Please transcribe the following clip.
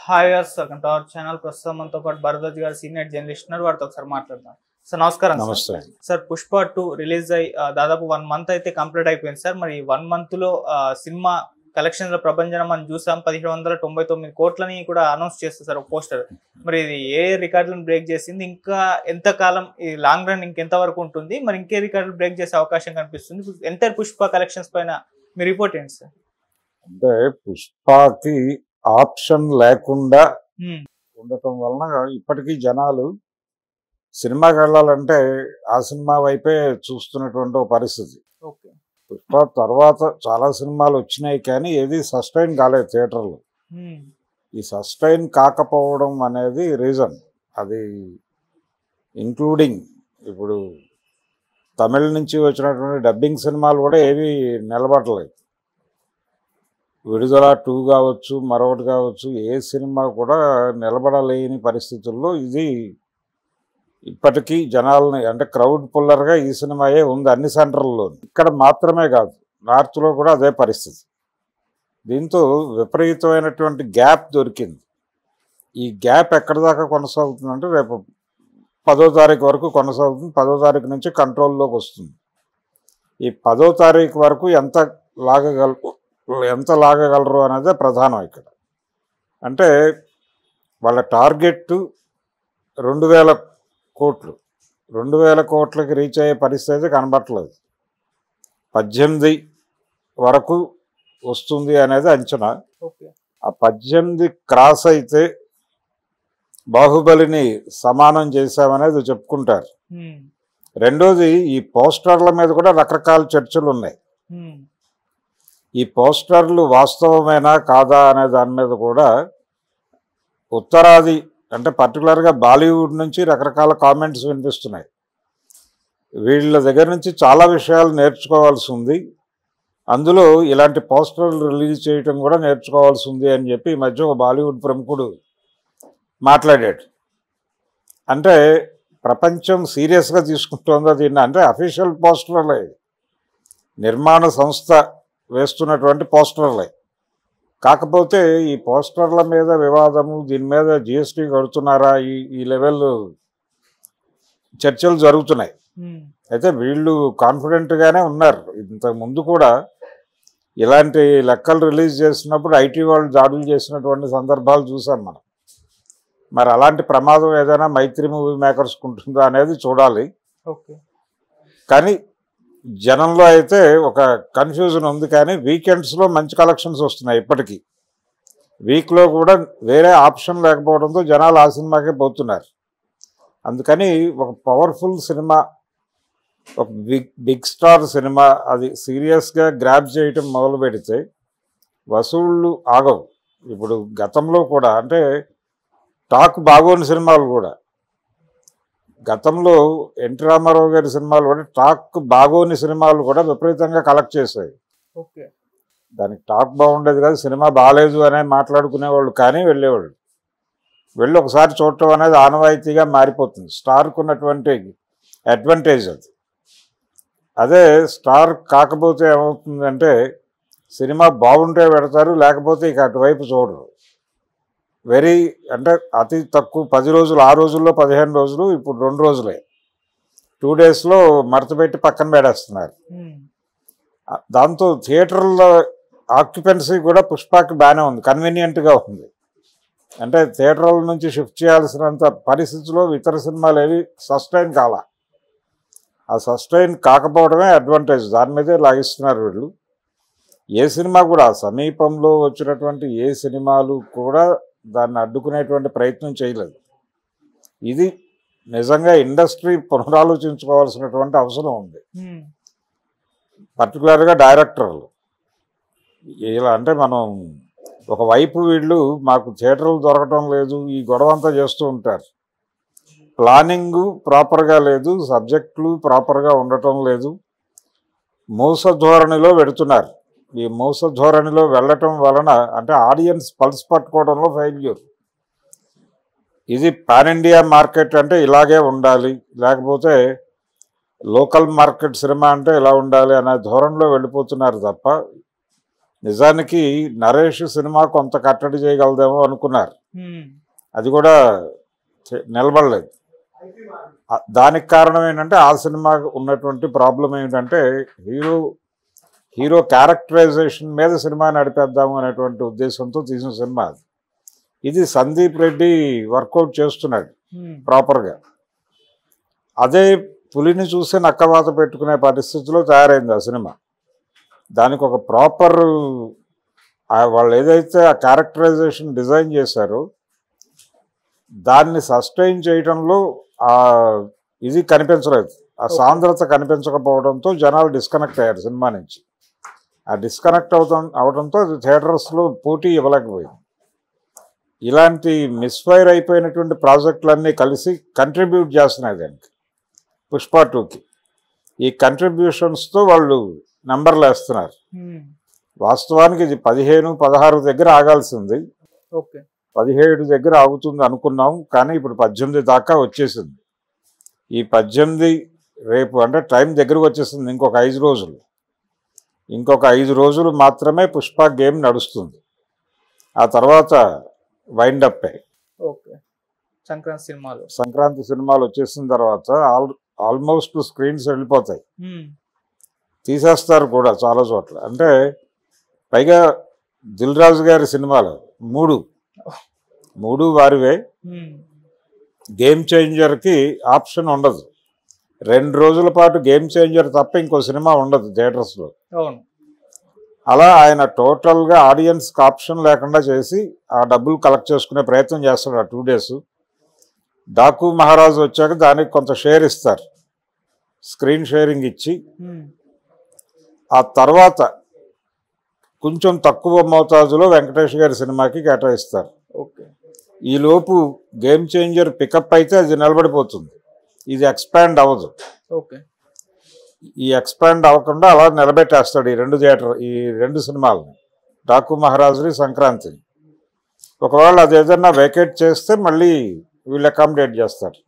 Hi గారు, welcome to our channel. ప్రస్తుతం మనతో పాటు భరద్వాజ్ గారు సీనియర్ జర్నలిస్ట్ ఉన్నారు. వారితో ఒకసారి మాట్లాడదాం. సార్ నమస్కారం. నమస్తే. సార్ పుష్ప 2 రిలీజ్ అయ్యి దాదాపు 1 మంత్ అయితే కంప్లీట్ అయిపోయింది సార్. మరి 1 మంత్ లో సినిమా కలెక్షన్ల ప్రభంజనం మనం చూసాం. 1799 కోట్లని కూడా అనౌన్స్ చేస్తారు సార్ ఒక పోస్టర్. మరి ఇది ఏ రికార్డులను బ్రేక్ చేసింది, ఇంకా ఎంత కాలం ఈ లాంగ్ రన్ ఇంకెంత వరకు ఉంటుంది, మరి ఇంకే రికార్డులు బ్రేక్ చేసే అవకాశం కనిపిస్తుంది? ఎంటైర్ పుష్ప కలెక్షన్స్ పైన మీ రిపోర్ట్ ఏంటి సార్? అంటే పుష్పకి ఆప్షన్ లేకుండా ఉండటం వలన ఇప్పటికీ జనాలు సినిమాకి వెళ్ళాలంటే ఆ సినిమా వైపే చూస్తున్నటువంటి ఒక పరిస్థితి. పుష్ప తర్వాత చాలా సినిమాలు వచ్చినాయి కానీ ఏది సస్టైన్ కాలేదు థియేటర్లో. ఈ సస్టైన్ కాకపోవడం అనేది రీజన్. అది ఇంక్లూడింగ్ ఇప్పుడు తమిళ నుంచి వచ్చినటువంటి డబ్బింగ్ సినిమాలు కూడా ఏవి నిలబడలేదు. విడుదల 2 కావచ్చు, మరొకటి కావచ్చు, ఏ సినిమా కూడా నిలబడలేని పరిస్థితుల్లో ఇది ఇప్పటికీ జనాలని అంటే క్రౌడ్ పుల్లర్గా ఈ సినిమాయే ఉంది అన్ని సెంటర్లలో. ఇక్కడ మాత్రమే కాదు, నార్త్లో కూడా అదే పరిస్థితి. దీంతో విపరీతమైనటువంటి గ్యాప్ దొరికింది. ఈ గ్యాప్ ఎక్కడి దాకా కొనసాగుతుందంటే రేపు 10వ తారీఖు వరకు కొనసాగుతుంది. 10వ తారీఖు నుంచి కంట్రోల్లోకి వస్తుంది. ఈ 10వ తారీఖు వరకు ఎంత లాగగలరు అనేది ప్రధానం ఇక్కడ. అంటే వాళ్ళ టార్గెట్ 2000 కోట్లు. 2000 కోట్లకి రీచ్ అయ్యే పరిస్థితి కనబట్టలేదు. 18 వరకు వస్తుంది అనేది అంచనా. ఆ 18 క్రాస్ అయితే బాహుబలిని సమానం చేశామనేది చెప్పుకుంటారు. రెండోది, ఈ పోస్టర్ల మీద కూడా రకరకాల చర్చలు ఉన్నాయి. ఈ పోస్టర్లు వాస్తవమేనా కాదా అనే దాని మీద కూడా ఉత్తరాది అంటే పర్టికులర్గా బాలీవుడ్ నుంచి రకరకాల కామెంట్స్ వినిపిస్తున్నాయి. వీళ్ళ దగ్గర నుంచి చాలా విషయాలు నేర్చుకోవాల్సి ఉంది, అందులో ఇలాంటి పోస్టర్లు రిలీజ్ చేయటం కూడా నేర్చుకోవాల్సి ఉంది అని చెప్పి ఈ మధ్య ఒక బాలీవుడ్ ప్రముఖుడు మాట్లాడాడు. అంటే ప్రపంచం సీరియస్గా తీసుకుంటుందో దీన్ని. అంటే అఫీషియల్ పోస్టర్లే, నిర్మాణ సంస్థ వేస్తున్నటువంటి పోస్టర్లే. కాకపోతే ఈ పోస్టర్ల మీద వివాదము, దీని మీద GST కడుతున్నారా, ఈ లెవెల్ చర్చలు జరుగుతున్నాయి. అయితే వీళ్ళు కాన్ఫిడెంట్గానే ఉన్నారు. ఇంతకుముందు కూడా ఇలాంటి లెక్కలు రిలీజ్ చేసినప్పుడు IT వాళ్ళు దాడులు చేసినటువంటి సందర్భాలు చూసాం మనం. మరి అలాంటి ప్రమాదం ఏదైనా మైత్రి మూవీ మేకర్స్కి ఉంటుందా అనేది చూడాలి. కానీ జనంలో అయితే ఒక కన్ఫ్యూజన్ ఉంది. కానీ వీకెండ్స్లో మంచి కలెక్షన్స్ వస్తున్నాయి. ఇప్పటికీ వీక్లో కూడా వేరే ఆప్షన్ లేకపోవడంతో జనాలు ఆ సినిమాకే పోతున్నారు. అందుకని ఒక పవర్ఫుల్ సినిమా, ఒక బిగ్ స్టార్ సినిమా అది సీరియస్గా గ్రాప్ చేయటం మొదలు పెడితే వసూళ్ళు ఆగవు. ఇప్పుడు గతంలో కూడా అంటే టాక్ బాగోని సినిమాలు కూడా, గతంలో ఎన్టీ రామారావు గారి సినిమాలు కూడా టాక్ బాగోని సినిమాలు కూడా విపరీతంగా కలెక్ట్ చేశాయి. దానికి టాక్ బాగుండేది కాదు, సినిమా బాగాలేదు అనే మాట్లాడుకునేవాళ్ళు. కానీ వెళ్ళి ఒకసారి చూడటం అనేది ఆనవాయితీగా మారిపోతుంది. స్టార్కు ఉన్నటువంటి అడ్వాంటేజ్ అది. అదే స్టార్ కాకపోతే ఏమవుతుందంటే సినిమా బాగుంటే పెడతారు, లేకపోతే ఇక అటువైపు చూడరు. అంటే అతి తక్కువ 10 రోజులు, ఆ రోజుల్లో 15 రోజులు, ఇప్పుడు 2 రోజులే, 2 డేస్లో మడతపెట్టి పక్కన పెడేస్తున్నారు. దాంతో థియేటర్ల ఆక్యుపెన్సీ కూడా పుష్పకి బాగానే ఉంది, కన్వీనియంట్గా ఉంది. అంటే థియేటర్ల నుంచి షిఫ్ట్ చేయాల్సినంత పరిస్థితిలో ఇతర సినిమాలు ఏవి సస్టైన్ కాలా. ఆ సస్టైన్ కాకపోవడమే అడ్వాంటేజ్. దాని మీదే లాగిస్తున్నారు వీళ్ళు. ఏ సినిమా కూడా సమీపంలో వచ్చినటువంటి ఏ సినిమాలు కూడా దాన్ని అడ్డుకునేటువంటి ప్రయత్నం చేయలేదు. ఇది నిజంగా ఇండస్ట్రీ పునరాలోచించుకోవాల్సినటువంటి అవసరం ఉంది. పర్టికులర్గా డైరెక్టర్లు ఇలా అంటే మనం ఒకవైపు వీళ్ళు మాకు థియేటర్లు దొరకటం లేదు ఈ గొడవ అంతా చేస్తూ ఉంటారు. ప్లానింగు ప్రాపర్గా లేదు, సబ్జెక్టులు ప్రాపర్గా ఉండటం లేదు, మోస ధోరణిలో పెడుతున్నారు. ఈ మోస ధోరణిలో వెళ్ళటం వలన అంటే ఆడియన్స్ పల్స్ పట్టుకోవడంలో ఫెయిల్యూర్. ఇది పాన్ ఇండియా మార్కెట్ అంటే ఇలాగే ఉండాలి, లేకపోతే లోకల్ మార్కెట్ సినిమా అంటే ఇలా ఉండాలి అనే ధోరణిలో వెళ్ళిపోతున్నారు తప్ప నిజానికి నరేష్ సినిమా కొంత కట్టడి చేయగలదేమో అనుకున్నారు, అది కూడా నిలబడలేదు. దానికి కారణం ఏంటంటే ఆ సినిమా ఉన్నటువంటి ప్రాబ్లం ఏంటంటే హీరో క్యారెక్టరైజేషన్ మీద సినిమా నడిపేద్దాము అనేటువంటి ఉద్దేశంతో తీసిన సినిమా అది. ఇది సందీప్ రెడ్డి వర్కౌట్ చేస్తున్నాడు ప్రాపర్గా. అదే పులిని చూసి నక్కవాత పెట్టుకునే పరిస్థితిలో తయారైంది ఆ సినిమా. దానికి ఒక ప్రాపర్ వాళ్ళు ఏదైతే ఆ క్యారెక్టరైజేషన్ డిజైన్ చేశారో దాన్ని సస్టైన్ చేయడంలో ఇది కనిపించలేదు, ఆ సాంద్రత కనిపించకపోవడంతో జనాలు డిస్కనెక్ట్ అయ్యారు సినిమా నుంచి. ఆ డిస్కనెక్ట్ అవడంతో అది థియేటర్స్లో పోటీ ఇవ్వలేకపోయింది. ఇలాంటి మిస్ఫైర్ అయిపోయినటువంటి ప్రాజెక్టులన్నీ కలిసి కంట్రిబ్యూట్ చేస్తున్నాయి దానికి, పుష్ప 2కి. ఈ కంట్రిబ్యూషన్స్తో వాళ్ళు నెంబర్లు వేస్తున్నారు. వాస్తవానికి ఇది 15-16 దగ్గర ఆగాల్సింది, 17 దగ్గర ఆగుతుంది అనుకున్నాం, కానీ ఇప్పుడు 18 దాకా వచ్చేసింది. ఈ 18 రేపు అంటే టైం దగ్గరకు వచ్చేసింది. ఇంకొక 5 రోజులు మాత్రమే పుష్ప గేమ్ నడుస్తుంది. ఆ తర్వాత వైండప్ సంక్రాంతి సినిమాలు వచ్చేసిన తర్వాత ఆల్మోస్ట్ స్క్రీన్స్ వెళ్ళిపోతాయి, తీసేస్తారు కూడా చాలా చోట్ల. అంటే పైగా దిల్ రాజు గారి సినిమాలు మూడు వారివే. గేమ్ చేంజర్కి ఆప్షన్ ఉండదు, 2 రోజుల పాటు గేమ్ చేంజర్ తప్ప ఇంకో సినిమా ఉండదు థియేటర్స్లో. అలా ఆయన టోటల్గా ఆడియన్స్కి ఆప్షన్ లేకుండా చేసి ఆ డబ్బులు కలెక్ట్ చేసుకునే ప్రయత్నం చేస్తాడు ఆ 2 days. డాకు మహారాజు వచ్చాక దానికి కొంత షేర్ ఇస్తారు, స్క్రీన్ షేరింగ్ ఇచ్చి. ఆ తర్వాత కొంచెం తక్కువ మోతాదులో వెంకటేష్ గారి సినిమాకి కేటాయిస్తారు. ఈలోపు గేమ్ చేంజర్ పికప్ అయితే అది నిలబడిపోతుంది, ఇది ఎక్స్పాండ్ అవ్వదు. ఈ ఎక్స్పాండ్ అవ్వకుండా అలా నిలబెట్టేస్తాడు ఈ రెండు సినిమాలని, డాకు మహారాజుని, సంక్రాంతిని. ఒకవేళ అది ఏదన్నా వేకేట్ చేస్తే మళ్ళీ వీళ్ళు అకామిడేట్ చేస్తారు.